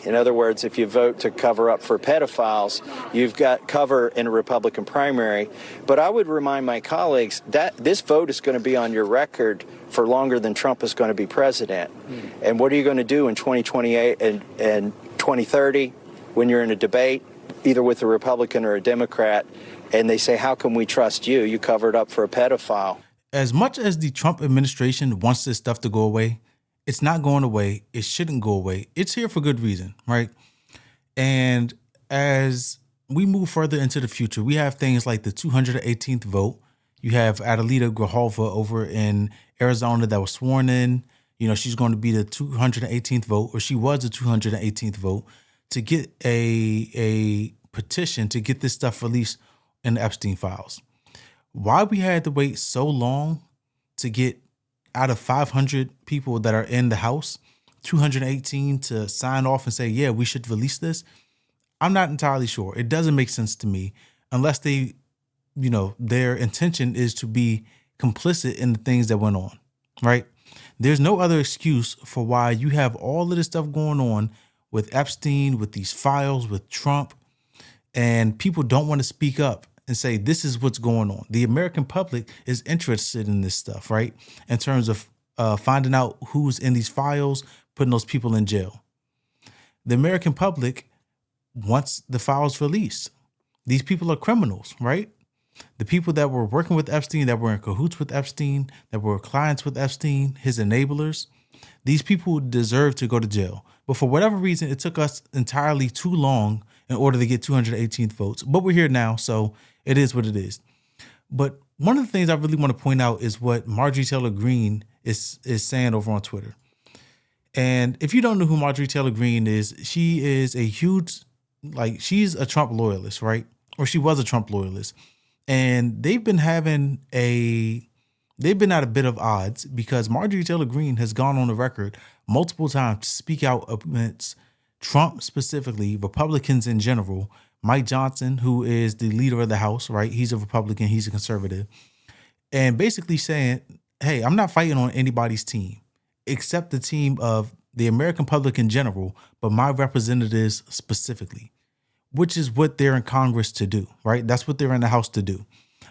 In other words, if you vote to cover up for pedophiles, you've got cover in a Republican primary. But I would remind my colleagues that this vote is going to be on your record for longer than Trump is going to be president. And what are you going to do in 2028 and 2030 when you're in a debate, either with a Republican or a Democrat, and they say, how can we trust you? You covered up for a pedophile. As much as the Trump administration wants this stuff to go away, it's not going away. It shouldn't go away. It's here for good reason, right? And as we move further into the future, we have things like the 218th vote. You have Adelita Grijalva over in Arizona that was sworn in. You know, she's going to be the 218th vote, or she was the 218th vote, to get a petition to get this stuff released in the Epstein files. Why we had to wait so long to get out of 500 people that are in the House, 218 to sign off and say, yeah, we should release this, I'm not entirely sure. It doesn't make sense to me unless they, you know, their intention is to be complicit in the things that went on, right? There's no other excuse for why you have all of this stuff going on with Epstein, with these files, with Trump, and people don't want to speak up and say, this is what's going on. The American public is interested in this stuff, right? In terms of finding out who's in these files, putting those people in jail. The American public wants the files released. These people are criminals, right? The people that were working with Epstein, that were in cahoots with Epstein, that were clients with Epstein, his enablers, these people deserve to go to jail. But for whatever reason, it took us entirely too long in order to get 218th votes. But we're here now, so it is what it is. But one of the things I really want to point out is what Marjorie Taylor Greene is saying over on Twitter. And if you don't know who Marjorie Taylor Greene is, she is a huge, she's a Trump loyalist, right? Or she was a Trump loyalist. And they've been at a bit of odds because Marjorie Taylor Greene has gone on the record multiple times to speak out against Trump specifically, Republicans in general, Mike Johnson, who is the leader of the House, right? He's a Republican, he's a conservative, and basically saying, hey, I'm not fighting on anybody's team except the team of the American public in general, but my representatives specifically, which is what they're in Congress to do, right? That's what they're in the House to do.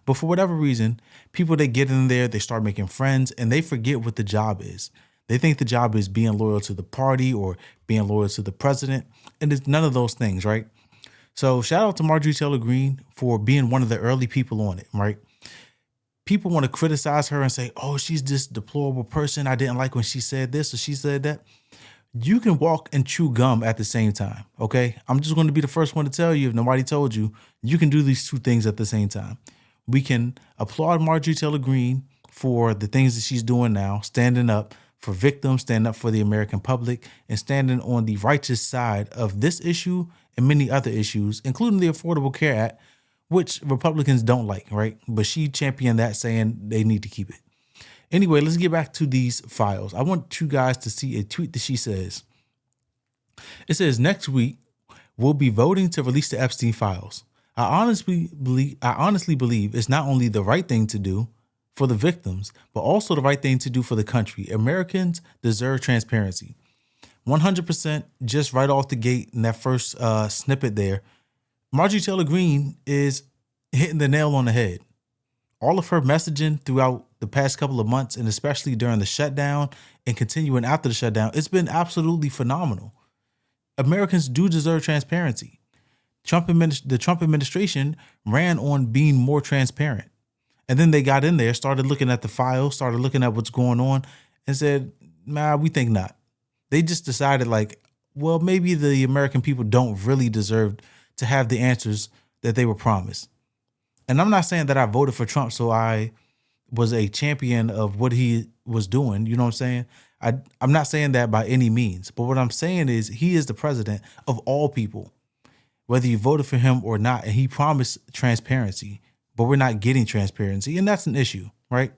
But for whatever reason, people that get in there, they start making friends and they forget what the job is. They think the job is being loyal to the party or being loyal to the president. And it's none of those things, right? So shout out to Marjorie Taylor Greene for being one of the early people on it, right? People want to criticize her and say, oh, she's this deplorable person. I didn't like when she said this or she said that. You can walk and chew gum at the same time, okay? I'm just going to be the first one to tell you, if nobody told you, you can do these two things at the same time. We can applaud Marjorie Taylor Greene for the things that she's doing now, standing up for victims, standing up for the American public, and standing on the righteous side of this issue and many other issues, including the Affordable Care Act, which Republicans don't like, right? But she championed that, saying they need to keep it. Anyway, let's get back to these files. I want you guys to see a tweet that she says. It says, next week, we'll be voting to release the Epstein files. I honestly believe it's not only the right thing to do for the victims, but also the right thing to do for the country. Americans deserve transparency. 100%, just right off the gate in that first snippet there, Marjorie Taylor Greene is hitting the nail on the head. All of her messaging throughout the past couple of months, and especially during the shutdown and continuing after the shutdown, it's been absolutely phenomenal. Americans do deserve transparency. The Trump administration ran on being more transparent. And then they got in there, started looking at the files, started looking at what's going on, and said, nah, we think not. They just decided well, maybe the American people don't really deserve to have the answers that they were promised. And I'm not saying that I voted for Trump so I was a champion of what he was doing. You know what I'm saying? I'm not saying that by any means. But what I'm saying is he is the president of all people, whether you voted for him or not. And he promised transparency, but we're not getting transparency. And that's an issue, right?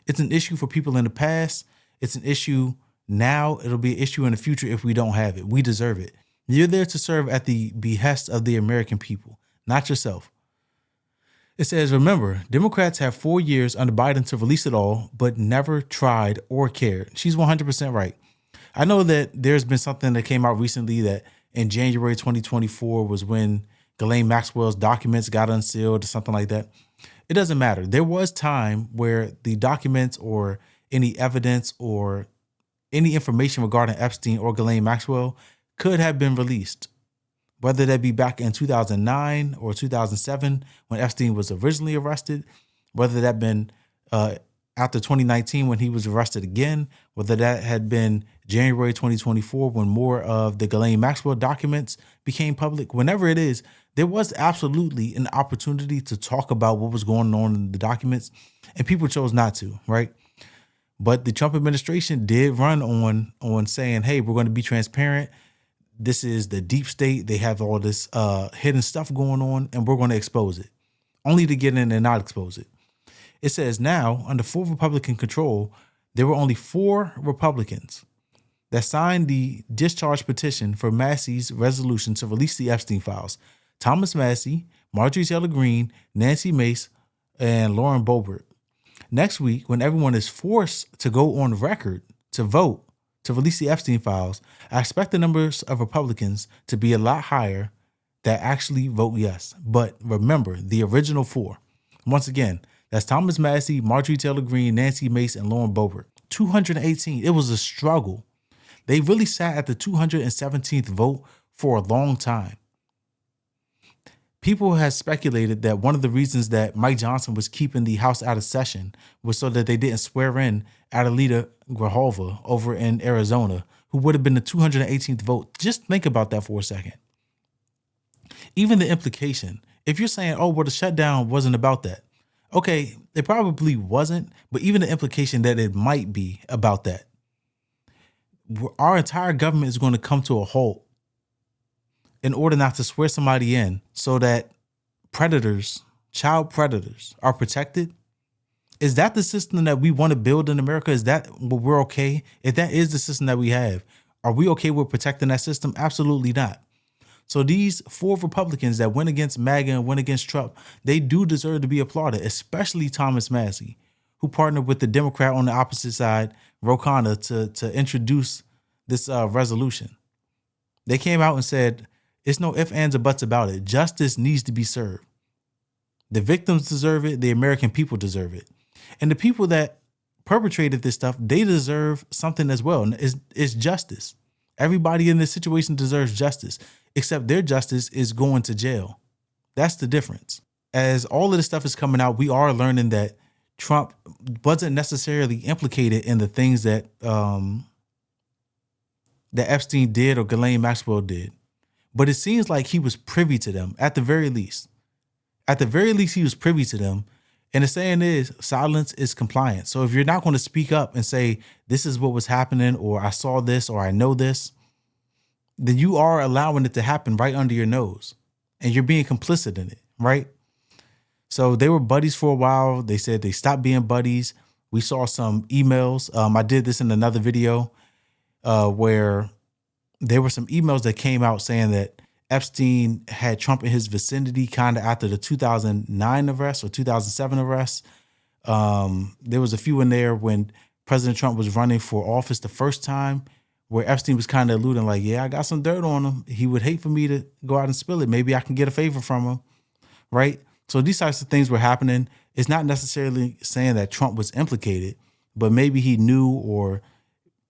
It's an issue for people in the past. It's an issue now. It'll be an issue in the future if we don't have it. We deserve it. You're there to serve at the behest of the American people, not yourself. It says, remember, Democrats have 4 years under Biden to release it all, but never tried or cared. She's 100% right. I know that there's been something that came out recently that in January 2024 was when Ghislaine Maxwell's documents got unsealed or something like that. It doesn't matter. There was time where the documents or any evidence or any information regarding Epstein or Ghislaine Maxwell could have been released, whether that be back in 2009 or 2007 when Epstein was originally arrested, whether that been after 2019 when he was arrested again, whether that had been January 2024 when more of the Ghislaine Maxwell documents became public. Whenever it is, there was absolutely an opportunity to talk about what was going on in the documents, and people chose not to, right? But the Trump administration did run on saying, hey, we're going to be transparent. This is the deep state. They have all this hidden stuff going on, and we're going to expose it, only to get in and not expose it. It says now, under full Republican control, there were only 4 Republicans that signed the discharge petition for Massey's resolution to release the Epstein files. Thomas Massey, Marjorie Taylor Greene, Nancy Mace, and Lauren Boebert. Next week, when everyone is forced to go on record to vote to release the Epstein files, I expect the numbers of Republicans to be a lot higher that actually vote yes. But remember, the original 4. Once again, that's Thomas Massey, Marjorie Taylor Greene, Nancy Mace, and Lauren Boebert. 218. It was a struggle. They really sat at the 217th vote for a long time. People have speculated that one of the reasons that Mike Johnson was keeping the House out of session was so that they didn't swear in Adelita Grijalva over in Arizona, who would have been the 218th vote. Just think about that for a second. Even the implication, if you're saying, oh, well, the shutdown wasn't about that. Okay, it probably wasn't, but even the implication that it might be about that. Our entire government is going to come to a halt in order not to swear somebody in so that predators, child predators, are protected. Is that the system that we want to build in America? Is that what we're okay? If that is the system that we have, are we okay with protecting that system? Absolutely not. So these 4 Republicans that went against MAGA and went against Trump, they do deserve to be applauded, especially Thomas Massey, who partnered with the Democrat on the opposite side, Ro Khanna, to introduce this resolution. They came out and said, it's no ifs, ands, or buts about it. Justice needs to be served. The victims deserve it. The American people deserve it. And the people that perpetrated this stuff, they deserve something as well. It's justice. Everybody in this situation deserves justice, except their justice is going to jail. That's the difference. As all of this stuff is coming out, we are learning that Trump wasn't necessarily implicated in the things that that Epstein did or Ghislaine Maxwell did. But it seems like he was privy to them at the very least. At the very least, he was privy to them. And the saying is, silence is compliance. So if you're not going to speak up and say, this is what was happening, or I saw this, or I know this, then you are allowing it to happen right under your nose. And you're being complicit in it, right? So they were buddies for a while. They said they stopped being buddies. We saw some emails. I did this in another video where there were some emails that came out saying that Epstein had Trump in his vicinity kind of after the 2009 arrest or 2007 arrest. There was a few in there when President Trump was running for office the first time where Epstein was kind of alluding like, yeah, I got some dirt on him. He would hate for me to go out and spill it. Maybe I can get a favor from him, right? So these types of things were happening. It's not necessarily saying that Trump was implicated, but maybe he knew or,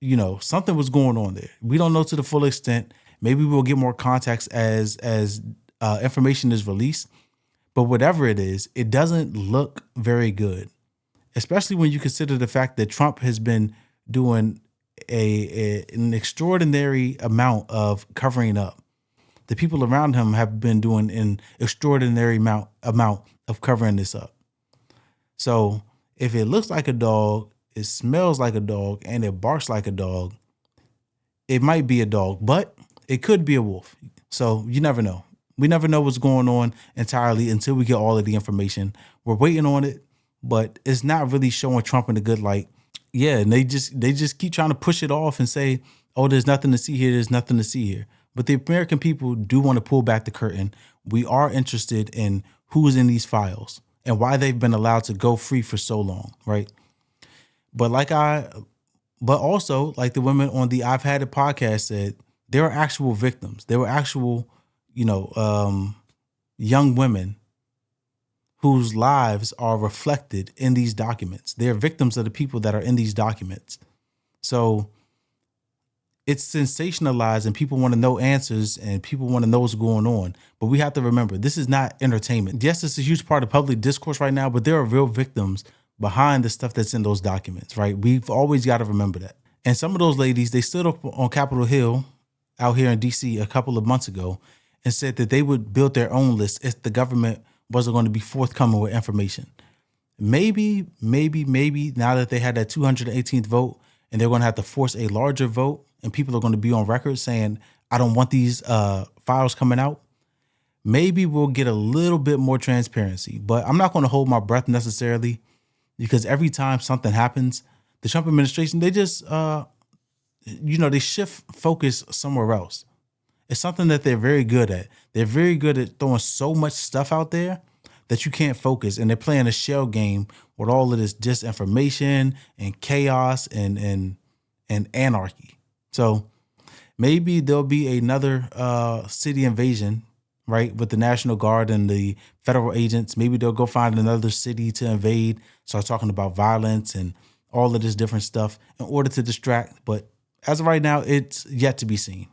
you know, something was going on there. We don't know to the full extent. Maybe we'll get more context as information is released. But whatever it is, it doesn't look very good, especially when you consider the fact that Trump has been doing an extraordinary amount of covering up. The people around him have been doing an extraordinary amount of covering this up. So if it looks like a dog, it smells like a dog, and it barks like a dog, it might be a dog, but it could be a wolf. So you never know. We never know what's going on entirely until we get all of the information. We're waiting on it, but it's not really showing Trump in a good light. Yeah, and they just keep trying to push it off and say, oh, there's nothing to see here. There's nothing to see here. But the American people do want to pull back the curtain. We are interested in who's in these files and why they've been allowed to go free for so long, right? But also like the women on the I've Had It podcast said, There are actual victims. There were actual, young women whose lives are reflected in these documents. They're victims of the people that are in these documents. So it's sensationalized and people want to know answers and people want to know what's going on. But we have to remember, this is not entertainment. Yes, it's a huge part of public discourse right now, but there are real victims behind the stuff that's in those documents, right? We've always got to remember that. And some of those ladies, they stood up on Capitol Hill out here in DC a couple of months ago and said that they would build their own list if the government wasn't going to be forthcoming with information. Maybe now that they had that 218th vote and they're going to have to force a larger vote and people are going to be on record saying, I don't want these files coming out, maybe we'll get a little bit more transparency. But I'm not going to hold my breath necessarily, because every time something happens, the Trump administration, they just, they shift focus somewhere else. It's something that they're very good at. They're very good at throwing so much stuff out there that you can't focus. And they're playing a shell game with all of this disinformation and chaos and anarchy. So maybe there'll be another city invasion, right, with the National Guard and the federal agents. Maybe they'll go find another city to invade, start talking about violence and all of this different stuff in order to distract. But as of right now, it's yet to be seen.